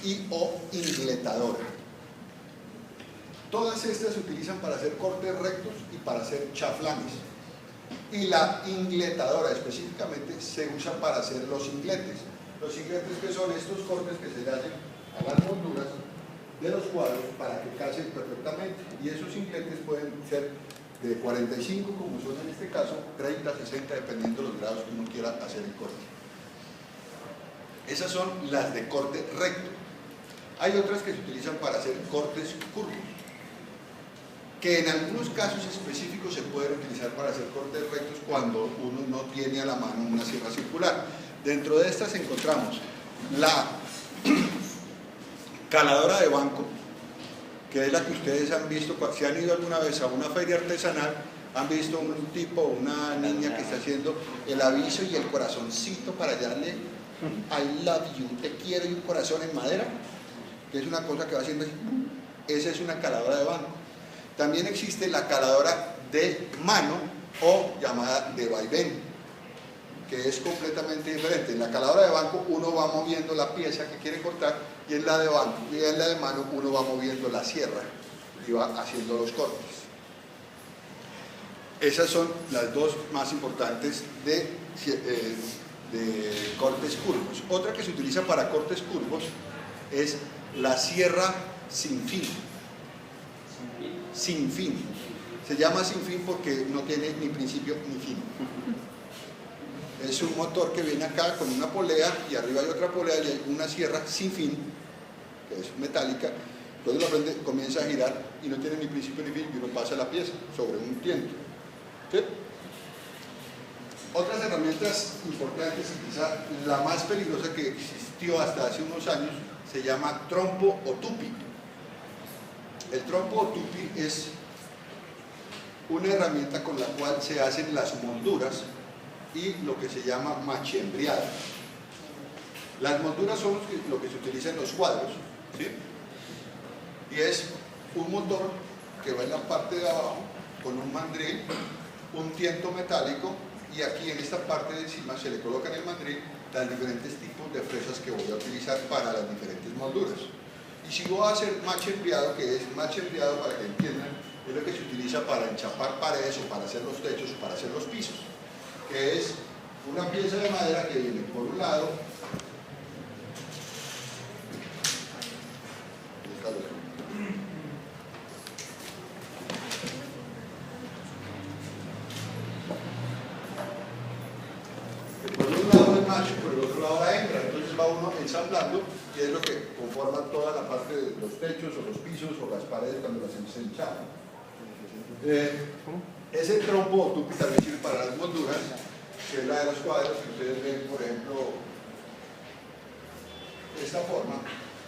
y o ingletadora. Todas estas se utilizan para hacer cortes rectos y para hacer chaflanes. Y la ingletadora específicamente se usa para hacer los ingletes. Los ingletes, que son estos cortes que se le hacen a las molduras de los cuadros para que casen perfectamente. Y esos ingletes pueden ser de 45, como son en este caso, 30, 60, dependiendo de los grados que uno quiera hacer el corte. Esas son las de corte recto. Hay otras que se utilizan para hacer cortes curvos, que en algunos casos específicos se pueden utilizar para hacer cortes rectos cuando uno no tiene a la mano una sierra circular. Dentro de estas encontramos la caladora de banco, que es la que ustedes han visto, si han ido alguna vez a una feria artesanal, han visto un tipo, una niña que está haciendo el aviso y el corazoncito para darle I love you, te quiero, y un corazón en madera, que es una cosa que va haciendo así. Esa es una caladora de banco. También existe la caladora de mano o llamada de vaivén, que es completamente diferente. En la caladora de banco uno va moviendo la pieza que quiere cortar, y en la de banco y en la de mano uno va moviendo la sierra y va haciendo los cortes. Esas son las dos más importantes de cortes curvos. Otra que se utiliza para cortes curvos es la sierra sin fin. Sin fin. Se llama sin fin porque no tiene ni principio ni fin. Es un motor que viene acá con una polea y arriba hay otra polea y hay una sierra sin fin, que es metálica. Entonces lo prende, comienza a girar y no tiene ni principio ni fin, y uno pasa la pieza sobre un tiento. ¿Sí? Otras herramientas importantes, quizá la más peligrosa que existió hasta hace unos años, se llama trompo o tupi. El trompo o tupi es una herramienta con la cual se hacen las molduras y lo que se llama machembriado. Las molduras son lo que se utiliza en los cuadros, ¿sí? Y es un motor que va en la parte de abajo con un mandril, un tiento metálico, y aquí en esta parte de encima se le coloca en el mandril los diferentes tipos de fresas que voy a utilizar para las diferentes molduras. Y si voy a hacer machembriado, que es machembriado, para que entiendan, es lo que se utiliza para enchapar paredes o para hacer los techos o para hacer los pisos, que es una pieza de madera que viene por un lado, por un lado es macho y por el otro lado la hembra, entonces va uno ensamblando, y es lo que conforma toda la parte de los techos o los pisos o las paredes cuando las se enchapan. Ese trompo o tupi también sirve para las molduras, que es la de los cuadros, que ustedes ven, por ejemplo, de esta forma.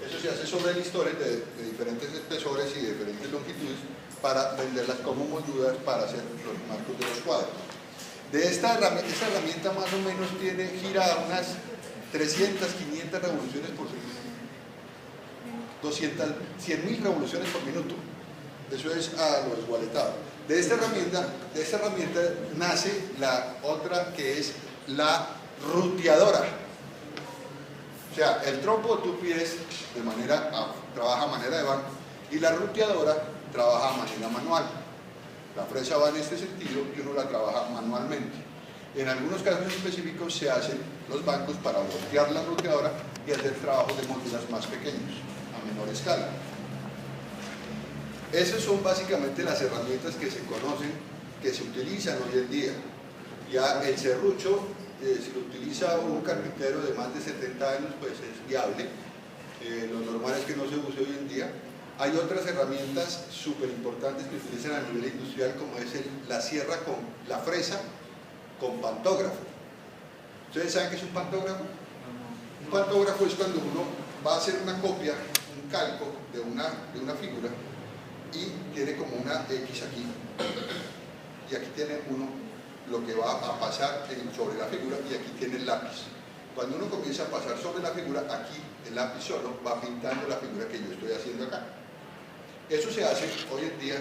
Eso se hace sobre listores de diferentes espesores y de diferentes longitudes para venderlas como molduras para hacer los marcos de los cuadros. De esta herramienta más o menos gira unas 300, 500 revoluciones por segundo. 100.000 revoluciones por minuto. Eso es a lo esgualetado. De esta herramienta nace la otra, que es la ruteadora. O sea, el trompo o tupi es trabaja a manera de banco, y la ruteadora trabaja a manera manual. La fresa va en este sentido y uno la trabaja manualmente. En algunos casos específicos se hacen los bancos para voltear la ruteadora y hacer trabajos de molduras más pequeños, a menor escala. Esas son básicamente las herramientas que se conocen, que se utilizan hoy en día. Ya el serrucho, si lo utiliza un carpintero de más de 70 años, pues es viable. Lo normal es que no se use hoy en día. Hay otras herramientas súper importantes que se utilizan a nivel industrial, como es la sierra con la fresa con pantógrafo. ¿Ustedes saben qué es un pantógrafo? Un pantógrafo es cuando uno va a hacer una copia, un calco de una figura, y tiene como una X aquí, y aquí tiene uno lo que va a pasar sobre la figura, y aquí tiene el lápiz. Cuando uno comienza a pasar sobre la figura, aquí el lápiz solo va pintando la figura que yo estoy haciendo acá. Eso se hace, hoy en día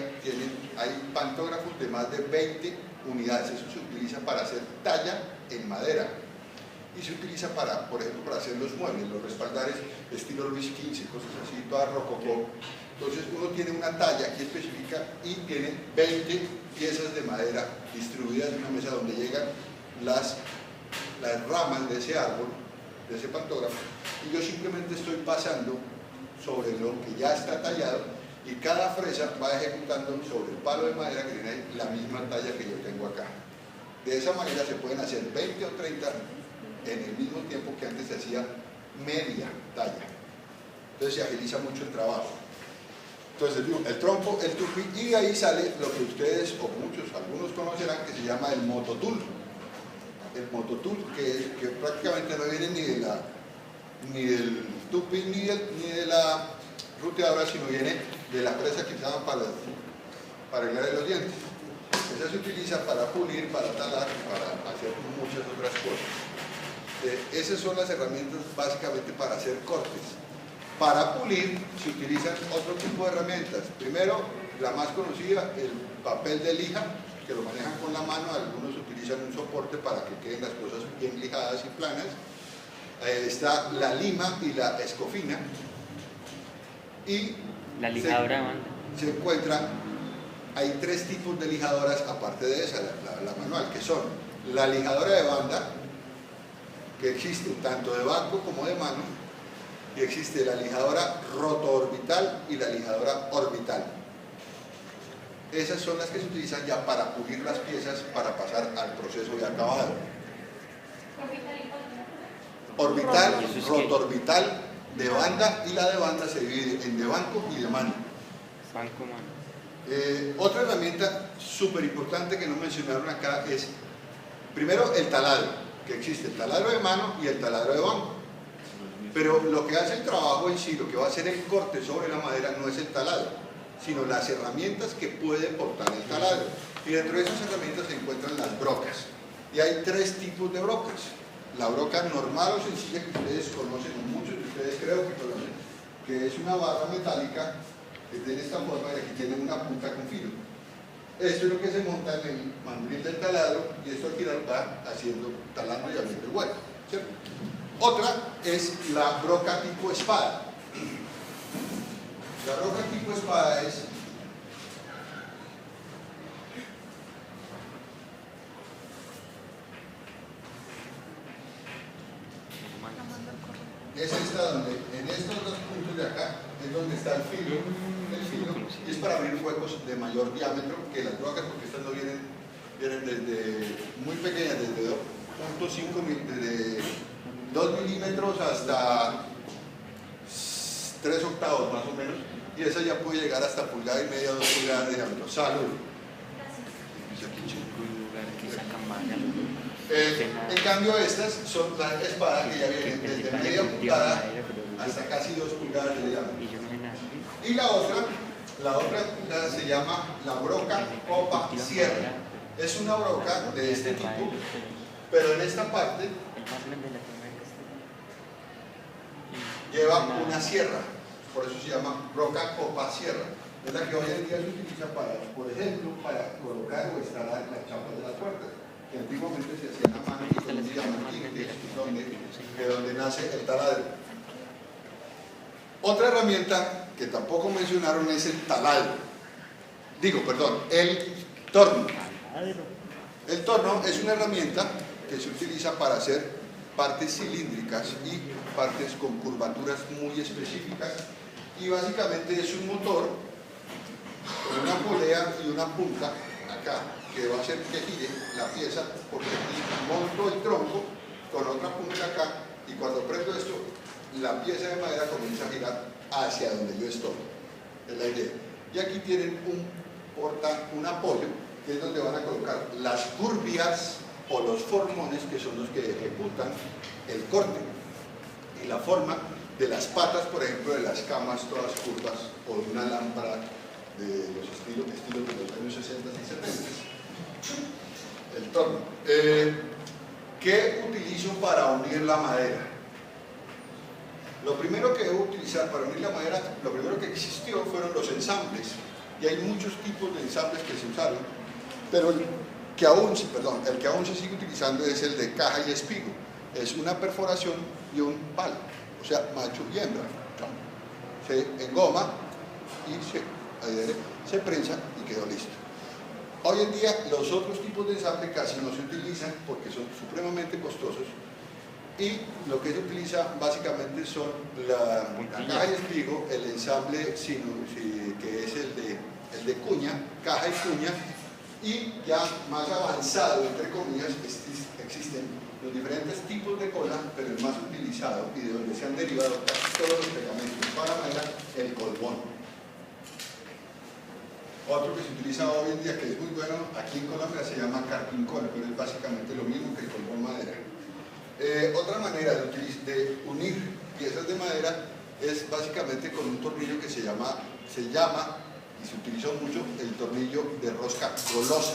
hay pantógrafos de más de 20 unidades. Eso se utiliza para hacer talla en madera. y se utiliza para, por ejemplo, para hacer los muebles, los respaldares estilo Luis XV, cosas así, todas rococó. Entonces uno tiene una talla aquí específica y tiene 20 piezas de madera distribuidas en una mesa donde llegan las ramas de ese árbol, de ese pantógrafo, y yo simplemente estoy pasando sobre lo que ya está tallado y cada fresa va ejecutando sobre el palo de madera que tiene ahí la misma talla que yo tengo acá. De esa manera se pueden hacer 20 o 30 en el mismo tiempo que antes se hacía media talla. Entonces se agiliza mucho el trabajo. Entonces el trompo, el tupi, y de ahí sale lo que ustedes o muchos, algunos conocerán, que se llama el mototool. El mototool, que prácticamente no viene ni del tupi ni de la ruteadora, sino viene de la presa que usaban para arreglar los dientes. Esa se utiliza para pulir, para talar, para hacer muchas otras cosas. Esas son las herramientas básicamente para hacer cortes. Para pulir se utilizan otro tipo de herramientas. Primero, la más conocida, el papel de lija, que lo manejan con la mano. Algunos utilizan un soporte para que queden las cosas bien lijadas y planas. Está la lima y la escofina. Y la lijadora de banda. Se encuentra, hay tres tipos de lijadoras aparte de esa, la manual, que son la lijadora de banda, que existe tanto de banco como de mano, y existe la lijadora rotoorbital y la lijadora orbital. Esas son las que se utilizan ya para pulir las piezas para pasar al proceso de acabado. Orbital, rotoorbital, de banda, y la de banda se divide en de banco y de mano. Banco, mano. Otra herramienta súper importante que no mencionaron acá es, primero, el taladro, que existe el taladro de mano y el taladro de banco. Pero lo que hace el trabajo en sí, lo que va a hacer el corte sobre la madera, no es el taladro, sino las herramientas que puede portar el taladro. Y dentro de esas herramientas se encuentran las brocas. Y hay tres tipos de brocas. La broca normal o sencilla, que ustedes conocen, muchos de ustedes creo que conocen, que es una barra metálica que tiene esta forma y aquí tiene una punta con filo. Esto es lo que se monta en el mandril del taladro y esto al final va haciendo, talando y abriendo el hueco, ¿cierto? Otra es la broca tipo espada. La broca tipo espada es esta donde, en estos dos puntos de acá, es donde está el filo, y es para abrir huecos de mayor diámetro que las brocas, porque estas no vienen desde muy pequeñas, desde 2.5 desde 2 milímetros hasta 3 octavos más o menos, y esa ya puede llegar hasta pulgada y media, 2 pulgadas de diámetro. Salud. En cambio, estas son las espadas que ya vienen desde media pulgada hasta casi 2 pulgadas de diámetro. Y la otra se llama la broca copa sierra. Es una broca de este tipo, pero en esta parte lleva una sierra, por eso se llama broca copa sierra. Es la que hoy en día se utiliza para, por ejemplo, para colocar o instalar las chapas de las puertas, que antiguamente se hacían a mano y hoy se llaman quintes, de donde nace el taladro. Otra herramienta que tampoco mencionaron es el taladro. El torno. El torno es una herramienta que se utiliza para hacer partes cilíndricas y partes con curvaturas muy específicas, y básicamente es un motor con una polea y una punta acá que va a hacer que gire la pieza, porque aquí monto el tronco con otra punta acá, y cuando prendo esto la pieza de madera comienza a girar hacia donde yo estoy. Es la idea. Y aquí tienen un apoyo, que es donde van a colocar las curvias o los formones, que son los que ejecutan el corte y la forma de las patas, por ejemplo, de las camas todas curvas, o de una lámpara de los estilos de los años 60 y 70. El torno. ¿Qué utilizo para unir la madera? Lo primero que debo utilizar para unir la madera, lo primero que existió fueron los ensambles, y hay muchos tipos de ensambles que se usaron, pero el que aún se sigue utilizando es el de caja y espigo. es una perforación y un palo, o sea, macho y hembra. Se engoma y se prensa y quedó listo. Hoy en día los otros tipos de ensamble casi no se utilizan porque son supremamente costosos, y lo que se utiliza básicamente son la caja y espigo, el ensamble que es el de cuña, caja y cuña, y ya más avanzado, entre comillas, existen los diferentes tipos de cola, pero el más utilizado y de donde se han derivado casi todos los pegamentos para madera, el colbón. Otro que se utiliza hoy en día, que es muy bueno aquí en Colombia, se llama carpincol, pero es básicamente lo mismo que el colbón madera. Otra manera de unir piezas de madera es básicamente con un tornillo que se llama y se utilizó mucho, el tornillo de rosca golosa.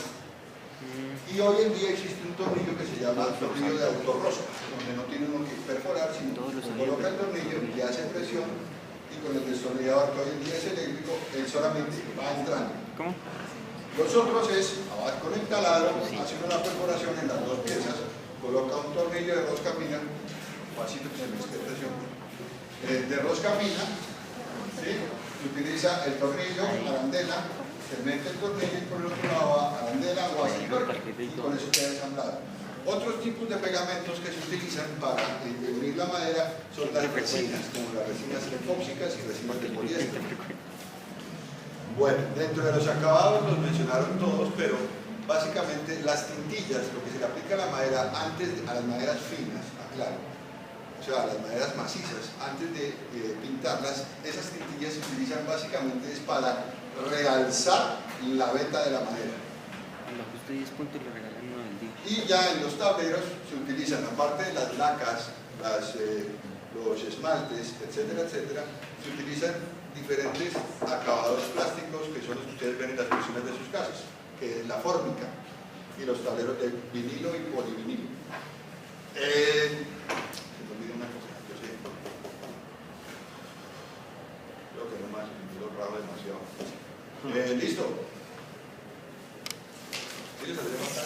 Y hoy en día existe un tornillo que se llama tornillo de autorrosca, donde no tiene uno que perforar, sino que coloca el tornillo y hace presión, y con el destornillador, que hoy en día es eléctrico, él solamente va entrando. ¿Cómo? Los otros es, con el taladro, haciendo una perforación en las dos piezas, coloca un tornillo de rosca fina, pasito que se me esté presión, de rosca fina, ¿sí? Se utiliza el tornillo, arandela, se mete el tornillo y por el otro lado va arandela o así, y con eso queda ensamblado. Otros tipos de pegamentos que se utilizan para unir la madera son las resinas, como las resinas epóxicas y resinas de poliéster. Bueno, dentro de los acabados los mencionaron todos, pero básicamente las tintillas, lo que se le aplica a la madera antes, a las maderas finas, aclaro, o sea, a las maderas macizas, antes de pintarlas, esas tintillas se utilizan básicamente es para realzar la veta de la madera. Cuando ajuste 10 puntos le regalan uno del día. Y ya en los tableros se utilizan, aparte de las lacas, los esmaltes, etcétera, etcétera, se utilizan diferentes acabados plásticos que son los que ustedes ven en las cocinas de sus casas, que es la fórmica, y los tableros de vinilo y polivinilo. Se me olvidó una cosa, yo sé. Creo que no más, lo rabo demasiado. ¿Listo? ¿Sí les saldrá?